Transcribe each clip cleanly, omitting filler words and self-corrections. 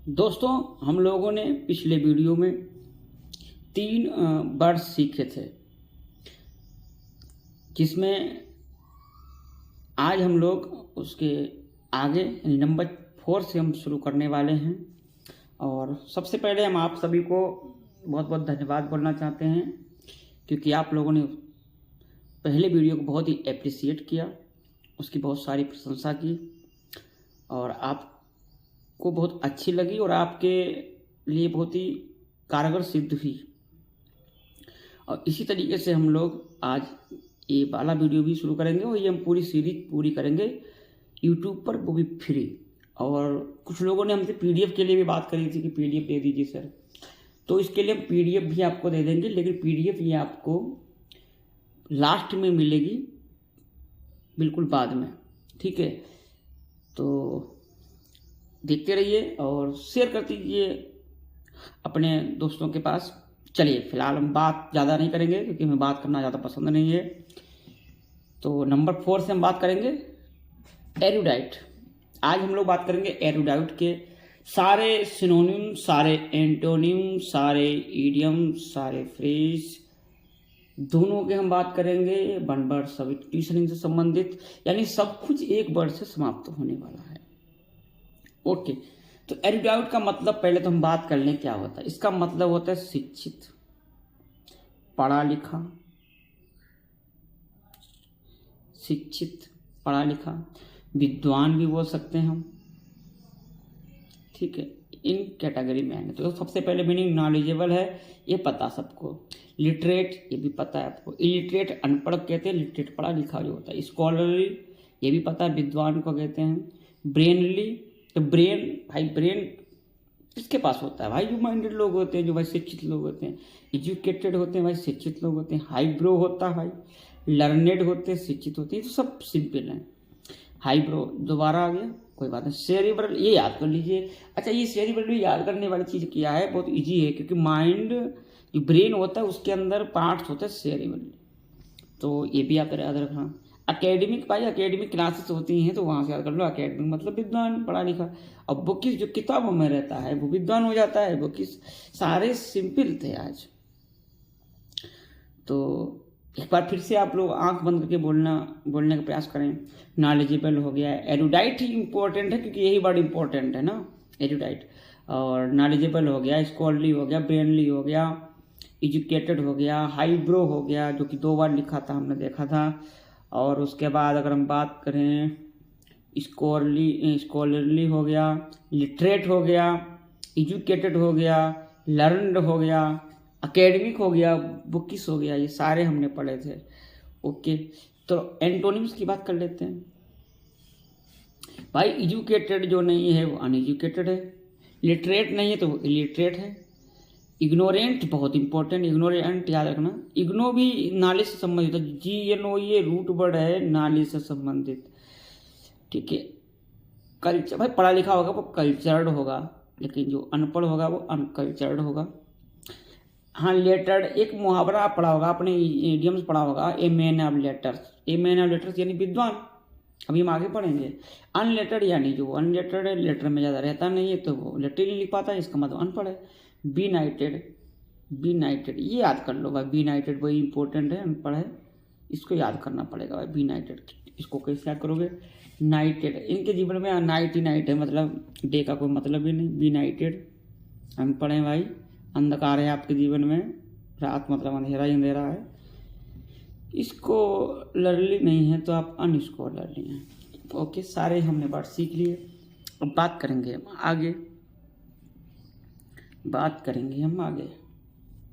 दोस्तों, हम लोगों ने पिछले वीडियो में 3 वर्ड्स सीखे थे, जिसमें आज हम लोग उसके आगे नंबर 4 से हम शुरू करने वाले हैं। और सबसे पहले हम आप सभी को बहुत बहुत धन्यवाद बोलना चाहते हैं, क्योंकि आप लोगों ने पहले वीडियो को बहुत ही एप्रिसिएट किया, उसकी बहुत सारी प्रशंसा की और आपको बहुत अच्छी लगी और आपके लिए बहुत ही कारगर सिद्ध हुई। और इसी तरीके से हम लोग आज ये वाला वीडियो भी शुरू करेंगे और ये हम पूरी सीरीज पूरी करेंगे यूट्यूब पर, वो भी फ्री। और कुछ लोगों ने हमसे पीडीएफ के लिए भी बात करी थी कि पीडीएफ दे दीजिए सर, तो इसके लिए हम पीडीएफ भी आपको दे देंगे, लेकिन पीडीएफ ये आपको लास्ट में मिलेगी, बिल्कुल बाद में। ठीक है, तो देखते रहिए और शेयर कर दीजिए अपने दोस्तों के पास। चलिए, फिलहाल हम बात ज़्यादा नहीं करेंगे, क्योंकि हमें बात करना ज़्यादा पसंद नहीं है। तो नंबर 4 से हम बात करेंगे एरुडाइट। आज हम लोग बात करेंगे एरुडाइट के सारे सिनोनिम, सारे एंटोनिम, सारे ईडियम, सारे फ्रेज, दोनों के हम बात करेंगे। वन वर्ड सब्स्टिट्यूशन से संबंधित, यानी सब कुछ एक वर्ड से समाप्त होने वाला है। ओके, तो एरुडाइट का मतलब पहले तो हम बात कर लें क्या होता है। इसका मतलब होता है शिक्षित, पढ़ा लिखा, शिक्षित, पढ़ा लिखा, विद्वान भी बोल सकते हैं हम। ठीक है, इन कैटेगरी में आएंगे। तो सबसे पहले मीनिंग नॉलेजेबल है, ये पता सबको। लिटरेट, ये भी पता है आपको। इलिटरेट अनपढ़ कहते हैं, लिटरेट पढ़ा लिखा जो होता है। स्कॉलरली, ये भी पता है, विद्वान को कहते हैं। ब्रेनली, तो ब्रेन, भाई ब्रेन किसके पास होता है? भाई जो माइंडेड लोग होते हैं, जो भाई शिक्षित लोग होते हैं। एजुकेटेड होते हैं भाई, शिक्षित लोग होते हैं। हाईब्रो होता है भाई, लर्नेड होते हैं, शिक्षित होते हैं। तो सब सिंपल है। हाईब्रो दोबारा आ गया, कोई बात नहीं। सेरिब्रल, ये याद कर लीजिए। अच्छा, ये सेरिब्रल भी याद करने वाली चीज़ क्या है, बहुत ईजी है, क्योंकि माइंड जो ब्रेन होता है उसके अंदर पार्ट्स होते हैं सेरिब्रल, तो ये भी आप याद रखना। एकेडमिक, भाई एकेडमिक क्लासेस होती हैं तो वहाँ से याद कर लो। एकेडमिक मतलब विद्वान, पढ़ा लिखा। अब बुकिस जो किताबों में रहता है वो विद्वान हो जाता है। बुकिस सारे सिंपल थे आज। तो एक बार फिर से आप लोग आंख बंद करके बोलने का प्रयास करें। नॉलेजेबल हो गया, एरुडाइट ही इंपॉर्टेंट है, क्योंकि यही वर्ड इंपॉर्टेंट है ना, एरुडाइट। और नॉलेजेबल हो गया, स्कॉलरली हो गया, ब्रेनली हो गया, एजुकेटेड हो गया, हाईब्रो हो गया, जो कि 2 बार लिखा था, हमने देखा था। और उसके बाद अगर हम बात करें, स्कॉलरली हो गया, लिटरेट हो गया, एजुकेटेड हो गया, लर्नड हो गया, एकेडमिक हो गया, बुकिस हो गया, ये सारे हमने पढ़े थे। ओके, तो एंटोनिम्स की बात कर लेते हैं। भाई एजुकेटेड जो नहीं है वो अनएजुकेटेड है, लिटरेट नहीं है तो वो इलिटरेट है। इग्नोरेंट बहुत इंपॉर्टेंट, इग्नोरेंट याद रखना। इग्नो भी नॉलेज से संबंधित है, GNO ये रूट वर्ड है, नॉलेज से संबंधित। ठीक है, कल्चर, भाई पढ़ा लिखा होगा वो कल्चर्ड होगा, लेकिन जो अनपढ़ होगा वो अनकल्चर्ड होगा। हाँ, लेटर्ड, एक मुहावरा आप पढ़ा होगा, अपने इडियम्स पढ़ा होगा, ए man of letters. A man of letters यानी विद्वान, अभी हम आगे पढ़ेंगे। अनलेटर्ड यानी जो अनलेटर्ड है, लेटर में ज़्यादा रहता नहीं है तो वो लेटर नहीं लिख पाता है, इसका मतलब अनपढ़ है। बी नाइटेड, बी नाइटेड ये याद कर लो भाई, बी नाइटेड वही इंपॉर्टेंट है, अनपढ़ है, इसको याद करना पड़ेगा भाई। बी नाइटेड, इसको कैसे याद करोगे? नाइटेड, इनके जीवन में नाइट ही नाइट है, मतलब डे का कोई मतलब ही नहीं। बी नाइटेड, अनपढ़ है भाई, अंधकार है आपके जीवन में, रात मतलब अंधेरा ही अंधेरा है। इसको लर्ली नहीं है तो आप अनस्कॉलरली हैं। ओके, सारे हमने बात सीख लिए। अब बात करेंगे हम आगे, बात करेंगे हम आगे।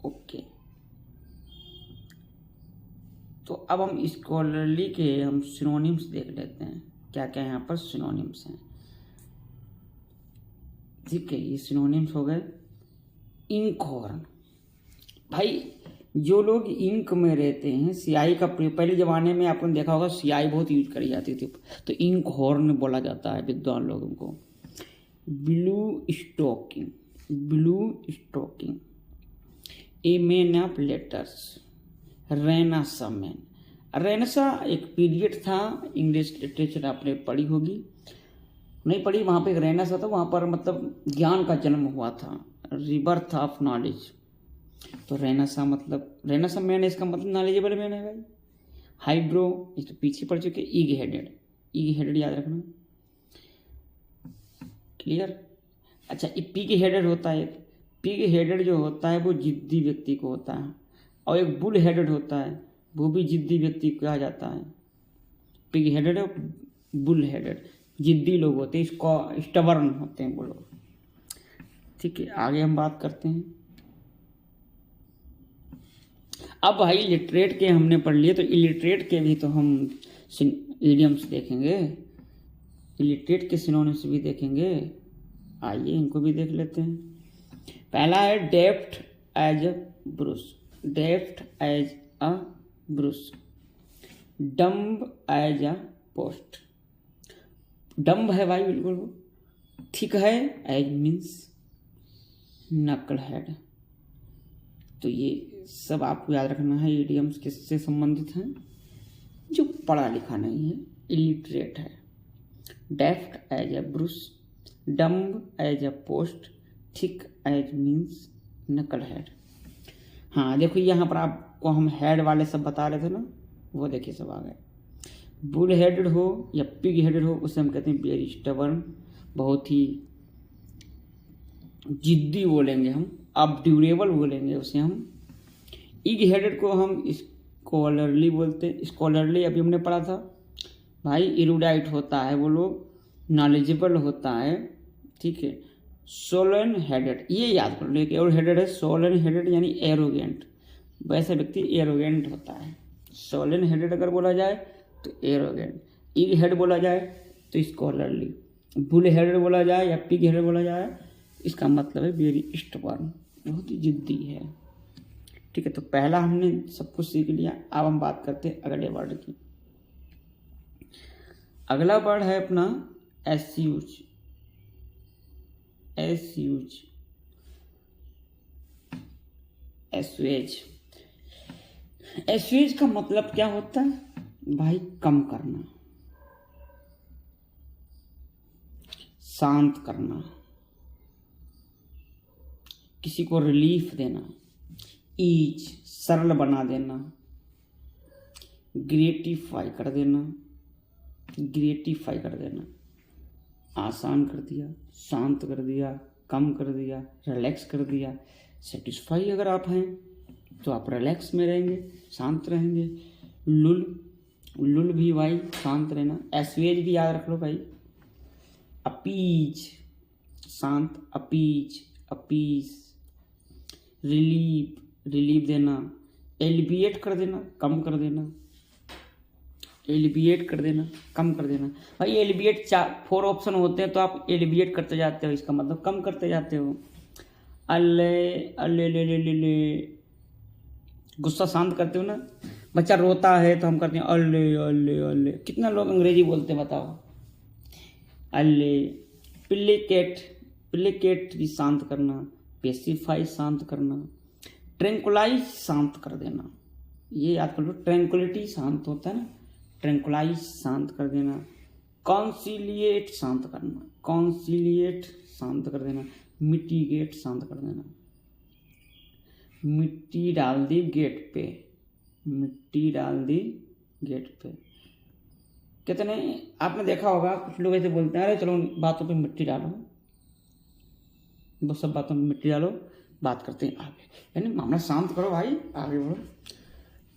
ओके, तो अब हम स्कॉलरली के हम सिनोनिम्स देख लेते हैं, क्या क्या यहाँ पर सिनोनिम्स हैं। ठीक है, ये सिनोनिम्स हो गए। इंक हॉर्न, भाई जो लोग इंक में रहते हैं, स्याही का प्रयोग, पहले ज़माने में आपने देखा होगा स्याही बहुत यूज करी जाती थी, तो इंक हॉर्न बोला जाता है विद्वान लोगों को। Blue stocking, blue stocking, a man of letters, renaissance man. Renaissance एक पीरियड था, इंग्लिश लिटरेचर आपने पढ़ी होगी, नहीं पढ़ी, वहाँ पे एक रेनेसा था, वहाँ पर मतलब ज्ञान का जन्म हुआ था, रिबर्थ ऑफ नॉलेज। तो रेनेसा मतलब, रेनेसा मैन इसका मतलब नॉलेजेबल मैन है भाई। हाइड्रो इस तो पीछे पड़ चुके, ईग हेडेड, ईग हेडेड याद रखना, क्लियर। अच्छा, ये पिग हेडेड होता है, पिग हेडेड जो होता है वो जिद्दी व्यक्ति को होता है, और एक बुल हेडेड होता है वो भी जिद्दी व्यक्ति को कहा जाता है। पिग हेडेड और बुल हेडेड जिद्दी लोग होते हैं, इसको स्टबर्न होते हैं वो लोग। ठीक है, आगे हम बात करते हैं। अब भाई लिटरेट के हमने पढ़ लिए, तो इलिटरेट के भी तो हम इडियम्स देखेंगे, इलिटरेट के सिनोनिम्स भी देखेंगे। आइए इनको भी देख लेते हैं। पहला है deft as a brush, deft as a brush, dumb as a post. Dumb है भाई बिल्कुल, थिक है, एज मीन्स नकल हेड। तो ये सब आपको याद रखना है, इडियम्स किससे संबंधित हैं, जो पढ़ा लिखा नहीं है, इलिटरेट है। Deft as a brush, dumb as a post, thick as means knucklehead. हाँ देखो, यहाँ पर आपको हम हेड वाले सब बता रहे थे ना, वो देखिए सब आ गए। बुल हेडेड हो या पिग हेडेड हो, उसे हम कहते हैं वेरी स्टबर्न, बहुत ही जिद्दी बोलेंगे हम, अब ड्यूरेबल बोलेंगे उसे हम। इग हेडेड को हम स्कॉलरली बोलते हैं, स्कॉलरली अभी हमने पढ़ा था भाई, इरूडाइट होता है वो लोग, नॉलेजेबल होता है। ठीक है, सोलन हेडेड, ये याद कर लो, एक और हेडेड है सोलन हेडेड, यानी एरोगेंट, वैसा व्यक्ति एरोगेंट होता है। सोलन हेडेड अगर बोला जाए तो एरोगेंट, इग हेड बोला जाए तो स्कॉलरली, बुल हेडेड बोला जाए या पिग हेडेड बोला जाए, इसका मतलब है वेरी स्टबर्न, बहुत ही जिद्दी है। ठीक है, तो पहला हमने सब कुछ सीख लिया। अब हम बात करते हैं अगले वर्ड की। अगला वर्ड है अपना एस्यूज, एस्यूज, एस्वेज। एस्वेज का मतलब क्या होता है भाई, कम करना, शांत करना, किसी को रिलीफ देना, ईज सरल बना देना, ग्रेटिफाई कर देना, ग्रेटिफाई कर देना, आसान कर दिया, शांत कर दिया, कम कर दिया, रिलैक्स कर दिया। सेटिस्फाई अगर आप हैं तो आप रिलैक्स में रहेंगे, शांत रहेंगे। लुल, लुल भी भाई शांत रहना। एस्वेज भी याद रख लो भाई, अपीज शांत, अपीज अपीज, रिलीव रिलीव देना, एलिविएट कर देना, कम कर देना, एलिविएट कर देना, कम कर देना। भाई एलिविएट 4 ऑप्शन होते हैं, तो आप एलिविएट करते जाते हो, इसका मतलब कम करते जाते हो। अल्ले अल्ले ले ले ले ले, गुस्सा शांत करते हो ना, बच्चा रोता है तो हम करते हैं अल्ले अल्ले अल्ले। कितना लोग अंग्रेजी बोलते हैं बताओ, अल्ले। प्लिकेट, प्लिकेट भी शांत करना, पेसिफाई शांत करना, ट्रैंकुलाइज शांत कर देना, ये याद कर लो, ट्रैंकुलिटी शांत होता है ना, ट्रैंकुलाइज शांत कर देना। कॉन्सिलिएट शांत करना, कॉन्सिलिएट शांत कर देना, मिटिगेट शांत कर देना। मिट्टी डाल दी गेट पे, मिट्टी डाल दी गेट पे। कितने आपने देखा होगा, कुछ लोग ऐसे बोलते हैं अरे चलो बातों पे मिट्टी डालो, वो सब बातों में मिट्टी डालो, बात करते हैं आगे, यानी मामला शांत करो भाई, आगे बढ़ो।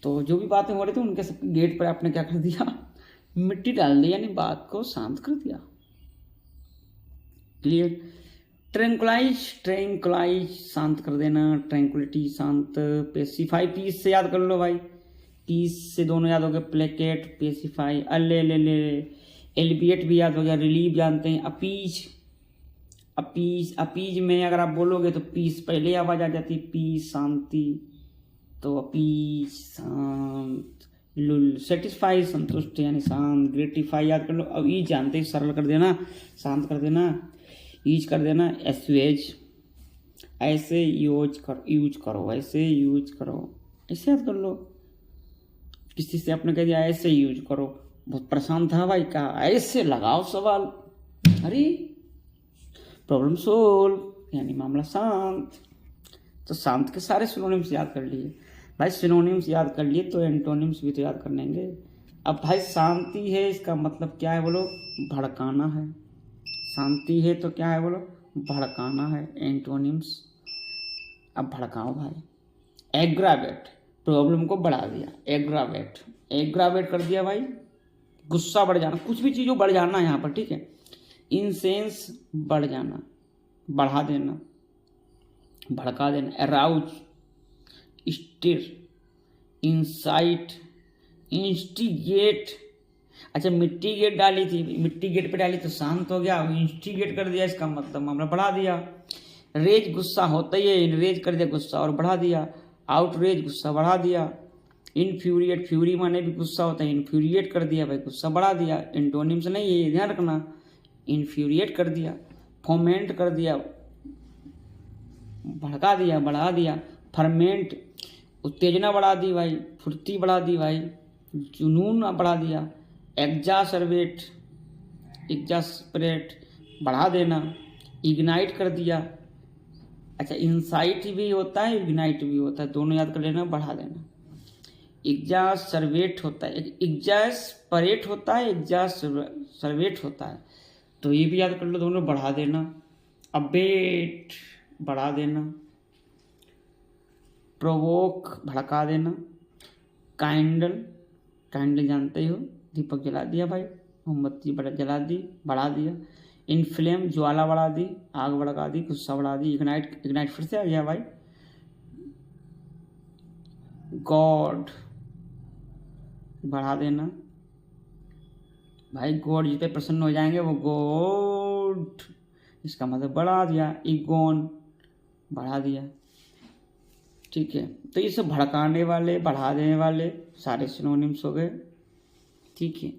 तो जो भी बातें हो रही थी उनके सब गेट पर आपने क्या कर दिया, मिट्टी डाल दी, यानी बात को शांत कर दिया। क्लियर। ट्रैंकुलाइज, ट्रैंकुलाइज शांत कर देना, ट्रैंकुलिटी शांत। पेसिफाई, पीस से याद कर लो भाई, पीस से दोनों याद हो गए, प्लेकेट, पेसिफाई। अल्ले ले ले, एलिविएट भी याद हो गया, रिलीव जानते हैं। अपीज, अपीज, अपीज में अगर आप बोलोगे तो पीस पहले आवाज आ जाती, पीस शांति, तो अपीज शांत। लुल, सेटिस्फाई संतुष्ट यानी शांत। ग्रेटिफाई याद कर लो। अब ईज जानते हैं, सरल कर देना, शांत कर देना, ईज कर देना। एस्वेज, ऐसे यूज करो, ऐसे यूज करो, ऐसे याद कर लो। किसी से आपने कह दिया ऐसे यूज करो, बहुत परेशान था भाई, कहा ऐसे लगाओ सवाल, अरे प्रॉब्लम सोल्व, यानी मामला शांत। तो शांत के सारे सिनोनिम्स याद कर लिए भाई। सिनोनिम्स याद कर लिए तो एंटोनिम्स भी तो याद कर लेंगे। अब भाई शांति है, इसका मतलब क्या है बोलो? भड़काना है। शांति है तो क्या है बोलो? भड़काना है। एंटोनिम्स, अब भड़काओ भाई। एग्रावेट, प्रॉब्लम को बढ़ा दिया। एग्रावेट, एग्रावेट कर दिया भाई, गुस्सा बढ़ जाना, कुछ भी चीज़ों बढ़ जाना यहाँ पर, ठीक है। इंसेंस, बढ़ जाना, बढ़ा देना, भड़का देना। Arouse, stir, insight, instigate. अच्छा मिट्टीगेट डाली थी, मिट्टीगेट पे डाली तो शांत हो गया, अब इंस्टिगेट कर दिया, इसका मतलब मामला बढ़ा दिया। रेज, गुस्सा होता ही है, इनरेज कर दिया, गुस्सा और बढ़ा दिया। आउटरेज, गुस्सा बढ़ा दिया। इनफ्यूरिएट, फ्यूरी माने भी गुस्सा होता है, इन्फ्यूरिएट कर दिया भाई, गुस्सा बढ़ा दिया। एंटोनिम्स नहीं, ये ध्यान रखना। इन्फ्यूरिएट कर दिया, फोमेंट कर दिया, भड़का दिया, बढ़ा दिया। फर्मेंट, उत्तेजना बढ़ा दी भाई, फुर्ती बढ़ा दी भाई, जुनून बढ़ा दिया। एग्जासर्वेट, एग्जास्परेट, बढ़ा देना। इग्नाइट कर दिया। अच्छा इंसाइट भी होता है, इग्नाइट भी होता है, दोनों याद कर लेना, बढ़ा देना। एग्जासर्वेट होता है, एग्जास्परेट होता है, एग्जासर्वेट होता है, तो ये भी याद कर लो, दोनों बढ़ा देना। अबेट, बढ़ा देना। प्रोवोक, भड़का देना। काइंडल, काइंडल जानते हो, दीपक जला दिया भाई, मोमबत्ती जला दी, बढ़ा दिया। इनफ्लेम, ज्वाला बढ़ा दी, आग भड़का दी, गुस्सा बढ़ा दी। इग्नाइट, इग्नाइट फिर से आ गया भाई। गॉड, बढ़ा देना भाई, गॉड जिस पे प्रसन्न हो जाएंगे वो गॉड, इसका मतलब बढ़ा दिया। इगोन, बढ़ा दिया, ठीक है। तो ये सब भड़काने वाले, बढ़ा देने वाले सारे सिनोनिम्स हो गए, ठीक है।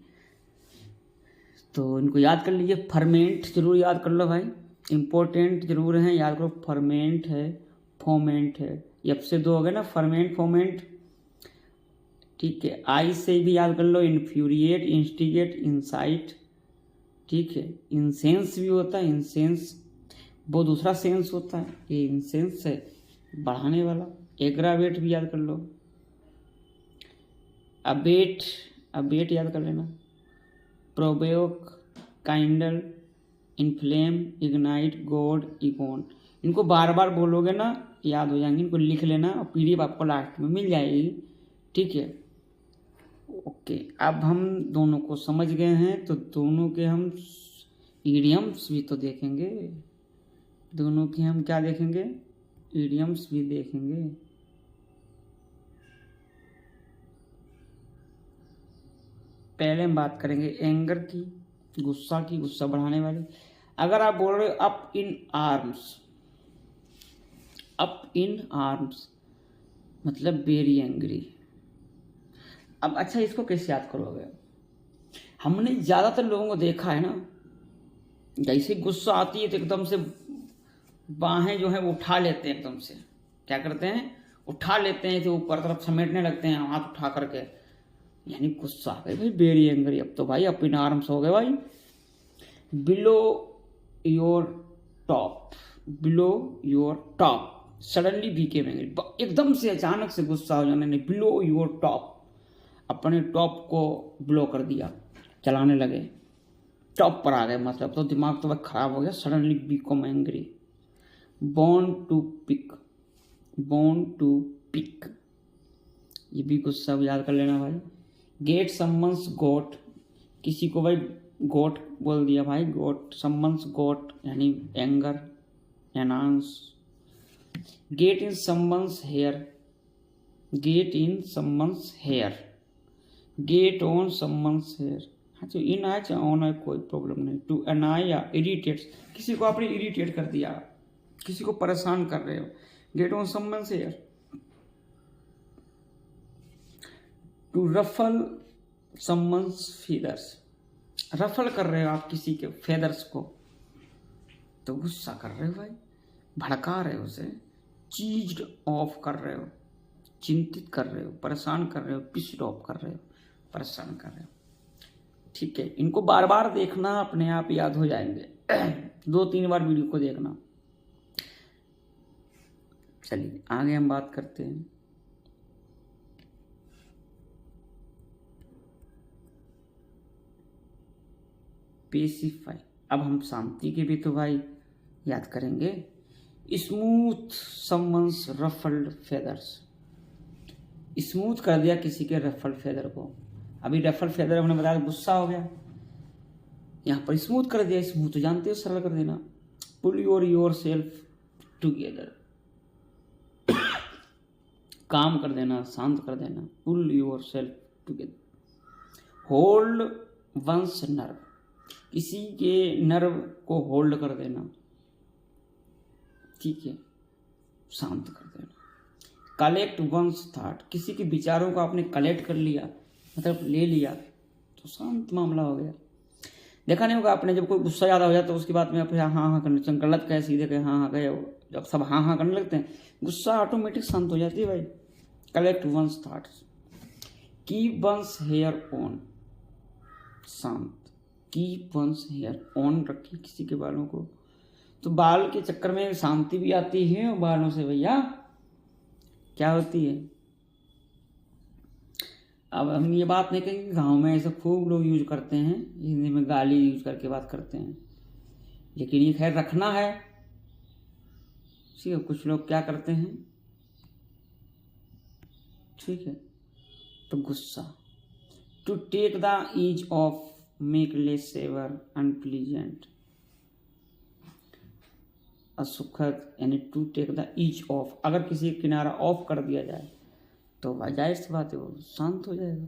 तो इनको याद कर लीजिए। फर्मेंट जरूर याद कर लो भाई, इम्पोर्टेंट जरूर है, याद करो। फर्मेंट है, फोमेंट है, ये अब से दो हो गए ना, फर्मेंट फोमेंट, ठीक है। आई से भी याद कर लो, इन्फ्यूरिएट, इंस्टिगेट, इंसाइट, ठीक है। इंसेंस भी होता है, इंसेंस वो दूसरा सेंस होता है, ये इंसेंस है, बढ़ाने वाला। एग्रावेट भी याद कर लो। अबेट, अबेट याद कर लेना। Provoke, kindle, inflame, ignite, goad, egg on, इनको बार बार बोलोगे ना याद हो जाएंगे, इनको लिख लेना और पीडीएफ आपको लास्ट में मिल जाएगी, ठीक है। ओके, अब हम दोनों को समझ गए हैं, तो दोनों के हम ईडियम्स भी तो देखेंगे। दोनों के हम क्या देखेंगे? ईडियम्स भी देखेंगे। पहले हम बात करेंगे एंगर की, गुस्सा की, गुस्सा बढ़ाने वाली। अगर आप बोल रहे हो up in arms, up in arms मतलब वेरी एंग्री। अब अच्छा इसको कैसे याद करोगे? हमने ज़्यादातर लोगों को देखा है ना, जैसे गुस्सा आती है तो एकदम से बाहें जो है वो उठा लेते हैं, एकदम से क्या करते हैं, उठा लेते हैं, जो ऊपर तरफ समेटने लगते हैं हाथ उठा करके, यानी गुस्सा आ गई भाई, वेरी एंग्री। अब तो भाई अप इन आर्म्स हो गए भाई। Below your top, below your top, suddenly Beckham angry, एकदम से अचानक से गुस्सा हो जाने ने बिलो योर टॉप, अपने टॉप को ब्लो कर दिया, चलाने लगे, टॉप पर आ गए, मतलब तो दिमाग तो भाई खराब हो गया। Suddenly become angry. Bone to pick, bone to pick, ये भी कुछ सब याद कर लेना भाई। गेट समन्स गोट, किसी को भाई गोट बोल दिया भाई, गोट समन्स गोट यानी anger, annoyance. Get in someone's hair, get in someone's hair, get on someone's hair. हाँ तो इन आए चाहे ऑन आए कोई प्रॉब्लम नहीं। टू अनाई या इरिटेट्स, किसी को आपने इरिटेट कर दिया, किसी को परेशान कर रहे हो, get on someone's hair. To ruffle someone's feathers, ruffle कर रहे हो आप किसी के फेदर्स को, तो गुस्सा कर रहे हो भाई, भड़का रहे हो उसे, चीज्ड ऑफ कर रहे हो, चिंतित कर रहे हो, परेशान कर रहे हो, पिस्ड ऑफ कर रहे हो, परेशान कर रहे हो। ठीक है, इनको बार बार देखना, अपने आप याद हो जाएंगे। 2-3 बार वीडियो को देखना। चलिए आगे हम बात करते हैं। पेसिफाई। अब हम शांति के भी तो भाई याद करेंगे। Smooth someone's ruffled feathers. Smooth कर दिया किसी के रफल्ड फेदर को। अभी रफल फेदर हमने बताया गुस्सा हो गया, यहाँ पर स्मूथ कर दिया। स्मूथ तो जानते हो, सरल कर देना। पुल योर सेल्फ टुगेदर, काम कर देना, शांत कर देना। Pull your self together. Hold one's nerve, किसी के नर्व को होल्ड कर देना, ठीक है, शांत कर देना। कलेक्ट वंस थॉट, किसी के विचारों को आपने कलेक्ट कर लिया, मतलब ले लिया, तो शांत मामला हो गया। देखा नहीं होगा आपने, जब कोई गुस्सा ज़्यादा हो जाता है तो उसके बाद में आप हाँ करने, गलत कहे सीधे कहे हाँ गए, जब सब हाँ करने लगते हैं, गुस्सा ऑटोमेटिक शांत हो जाती है भाई। Collect one's thoughts. Keep one's hair on, शांत। कीप वंस हेयर ऑन, रखिए किसी के बालों को। तो बाल के चक्कर में शांति भी आती है, और बालों से भैया क्या होती है। अब हम ये बात नहीं कहेंगे, गांव में ऐसे खूब लोग यूज करते हैं, हिंदी में गाली यूज करके बात करते हैं, लेकिन ये खैर रखना है। ठीक है, कुछ लोग क्या करते हैं, ठीक है, तो गुस्सा। To take the ease off, make less severe unpleasant, असुखद, यानी to take the ease off, अगर किसी किनारा ऑफ कर दिया जाए तो जाहिर सी बात है वो शांत हो जाएगा।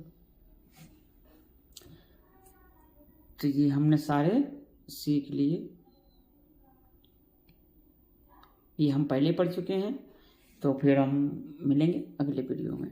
तो ये हमने सारे सीख लिए, ये हम पहले पढ़ चुके हैं। तो फिर हम मिलेंगे अगले वीडियो में।